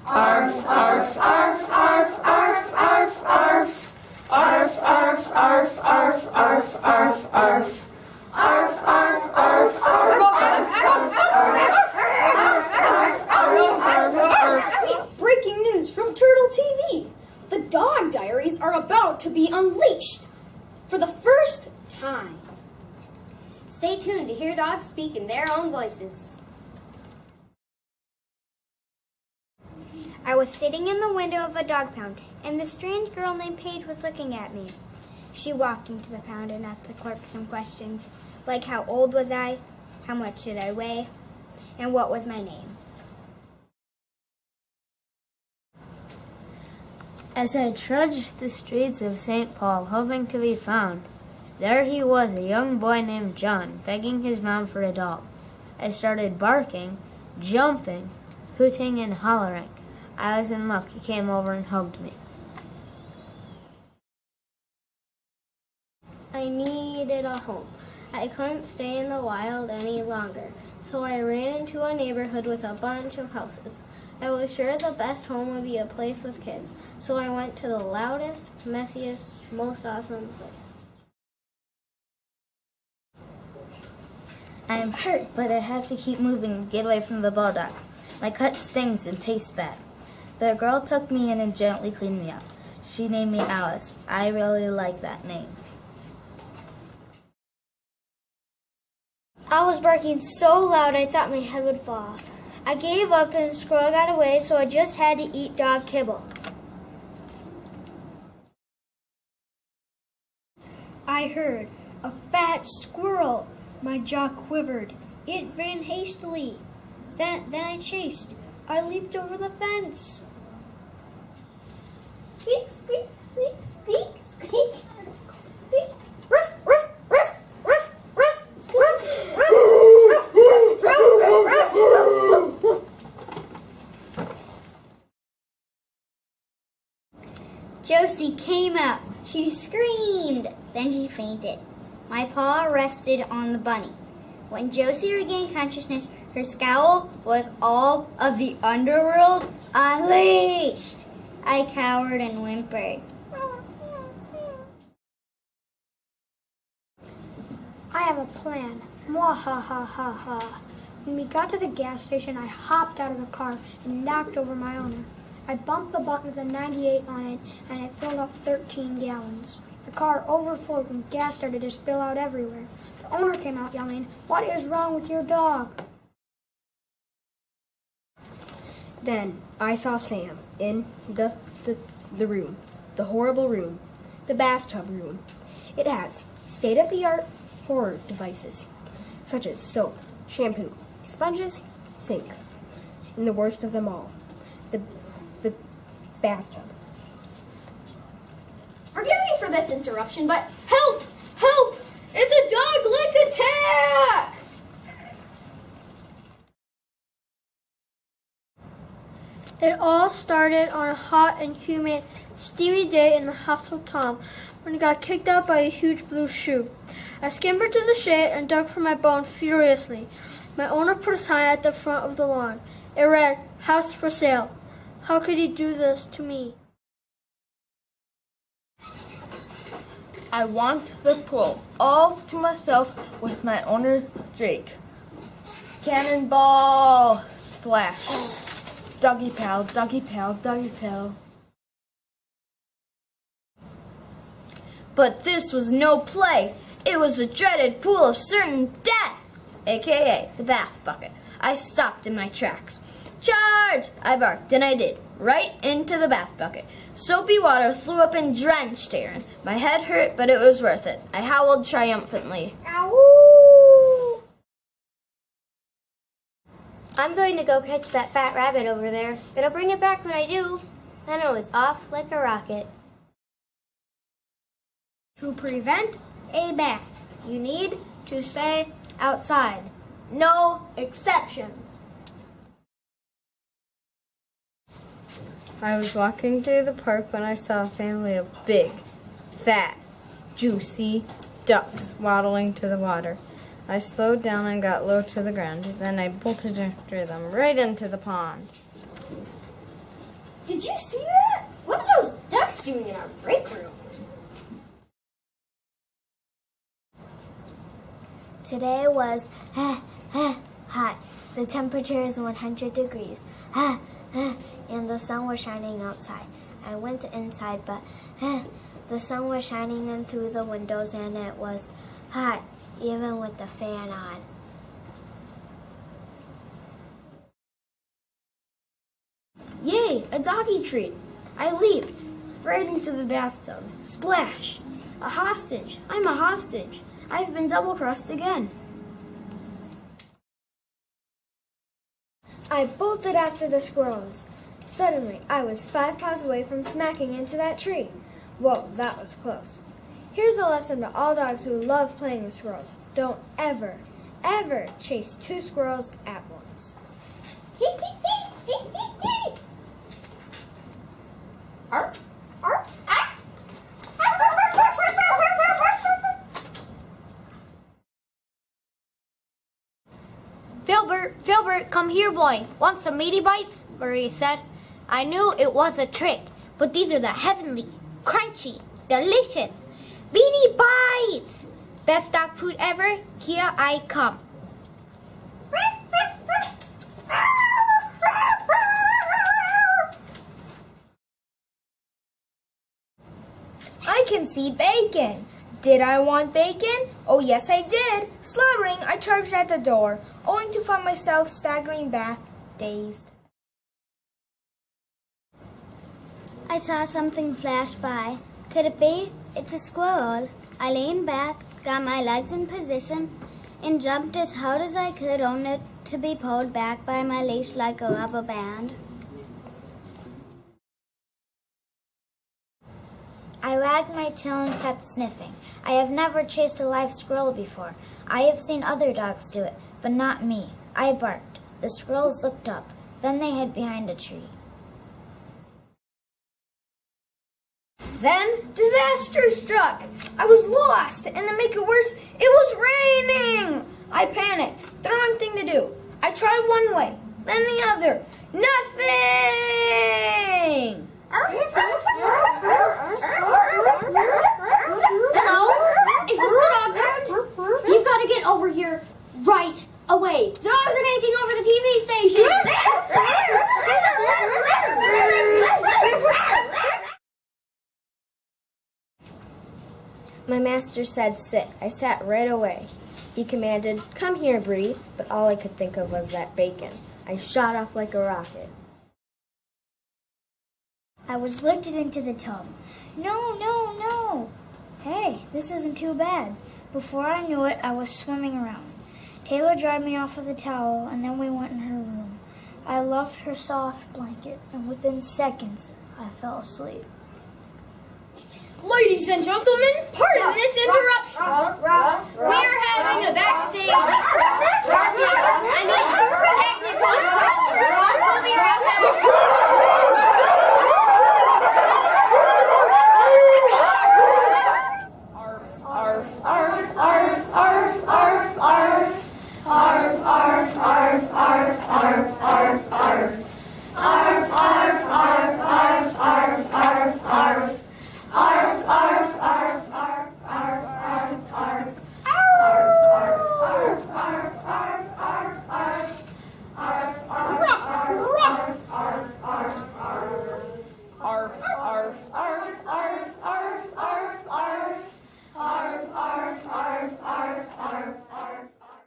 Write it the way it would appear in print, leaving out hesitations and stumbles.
Arf, arf, arf, arf, arf, arf, arf. Arf, arf, arf, arf, arf, arf, arf. Arf, arf, arf, arf, arf. Breaking news from Turtle TV. The Dog Diaries are about to be unleashed for the first time. Stay tuned to hear dogs speak in their own voices. I was sitting in the window of a dog pound, and this strange girl named Paige was looking at me. She walked into the pound and asked the clerk some questions, like how old was I, how much did I weigh, and what was my name. As I trudged the streets of St. Paul, hoping to be found, there he was, a young boy named John, begging his mom for a dog. I started barking, jumping, hooting, and hollering. I was in luck. He came over and hugged me. I needed a home. I couldn't stay in the wild any longer, so I ran into a neighborhood with a bunch of houses. I was sure the best home would be a place with kids, so I went to the loudest, messiest, most awesome place. I am hurt, but I have to keep moving and get away from the bulldog. My cut stings and tastes bad. The girl took me in and gently cleaned me up. She named me Alice. I really like that name. I was barking so loud I thought my head would fall off. I gave up and the squirrel got away, so I just had to eat dog kibble. I heard a fat squirrel. My jaw quivered. It ran hastily. Then I chased. I leaped over the fence. Squeak, squeak, squeak, squeak, squeak, squeak. Ruff, ruff, ruff, ruff, ruff, ruff, ruff, ruff, ruff. Josie came out. She screamed. Then she fainted. My paw rested on the bunny. When Josie regained consciousness, her scowl was all of the underworld unleashed. I cowered and whimpered. I have a plan. Mwahahaha. When we got to the gas station, I hopped out of the car and knocked over my owner. I bumped the button with a 98 on it, and it filled up 13 gallons. The car overflowed and gas started to spill out everywhere. The owner came out yelling, "What is wrong with your dog?" Then I saw Sam in the room, the horrible room, the bathtub room. It has state-of-the-art horror devices, such as soap, shampoo, sponges, sink, and the worst of them all, the bathtub. Forgive me for this interruption, but help! Help! It's a dog-lick attack! It all started on a hot and humid, steamy day in the house of Tom when he got kicked out by a huge blue shoe. I scampered to the shade and dug for my bone furiously. My owner put a sign at the front of the lawn. It read, "House for sale." How could he do this to me? I want the pool all to myself with my owner, Jake. Cannonball! Splash. Doggy paddle, doggy paddle, doggy paddle. But this was no play. It was a dreaded pool of certain death, aka the bath bucket. I stopped in my tracks. "Charge!" I barked, and I did, right into the bath bucket. Soapy water flew up and drenched Aaron. My head hurt, but it was worth it. I howled triumphantly. Ow! I'm going to go catch that fat rabbit over there. It'll bring it back when I do. Then it was off like a rocket. To prevent a bath, you need to stay outside. No exceptions. I was walking through the park when I saw a family of big, fat, juicy ducks waddling to the water. I slowed down and got low to the ground. Then I bolted after them right into the pond. Did you see that? What are those ducks doing in our break room? Today was hot. The temperature is 100 degrees. And the sun was shining outside. I went inside, but the sun was shining in through the windows and it was hot, even with the fan on. Yay, a doggy treat. I leaped right into the bathtub. Splash! A hostage. I'm a hostage. I've been double-crossed again. I bolted after the squirrels. Suddenly, I was 5 paws away from smacking into that tree. Whoa, that was close. Here's a lesson to all dogs who love playing with squirrels. Don't ever, ever chase 2 squirrels at once. Arf, arf, arf. Filbert, come here, boy. Want some meaty bites? Marie said. I knew it was a trick, but these are the heavenly, crunchy, delicious beanie bites. Best dog food ever. Here I come. I can see bacon. Did I want bacon? Oh, yes, I did. Slobbering, I charged at the door, only to find myself staggering back, dazed. I saw something flash by. Could it be? It's a squirrel. I leaned back, got my legs in position, and jumped as hard as I could, only to be pulled back by my leash like a rubber band. I wagged my tail and kept sniffing. I have never chased a live squirrel before. I have seen other dogs do it, but not me. I barked. The squirrels looked up. Then they hid behind a tree. Then disaster struck. I was lost, and to make it worse, it was raining. I panicked. The wrong thing to do. I tried one way, then the other. Nothing. Hello? Is this the dog pound? You've got to get over here right away. The dogs are taking over the TV station. My master said sit. I sat right away. He commanded, come here, Bree, but all I could think of was that bacon. I shot off like a rocket. I was lifted into the tub. No, no, no. Hey, this isn't too bad. Before I knew it, I was swimming around. Taylor dried me off with a towel, and then we went in her room. I loved her soft blanket, and within seconds, I fell asleep. Ladies and gentlemen, pardon this interruption. We are having a backstage technical problem. We'll be right back. Arf, arf, arf, arf, arf.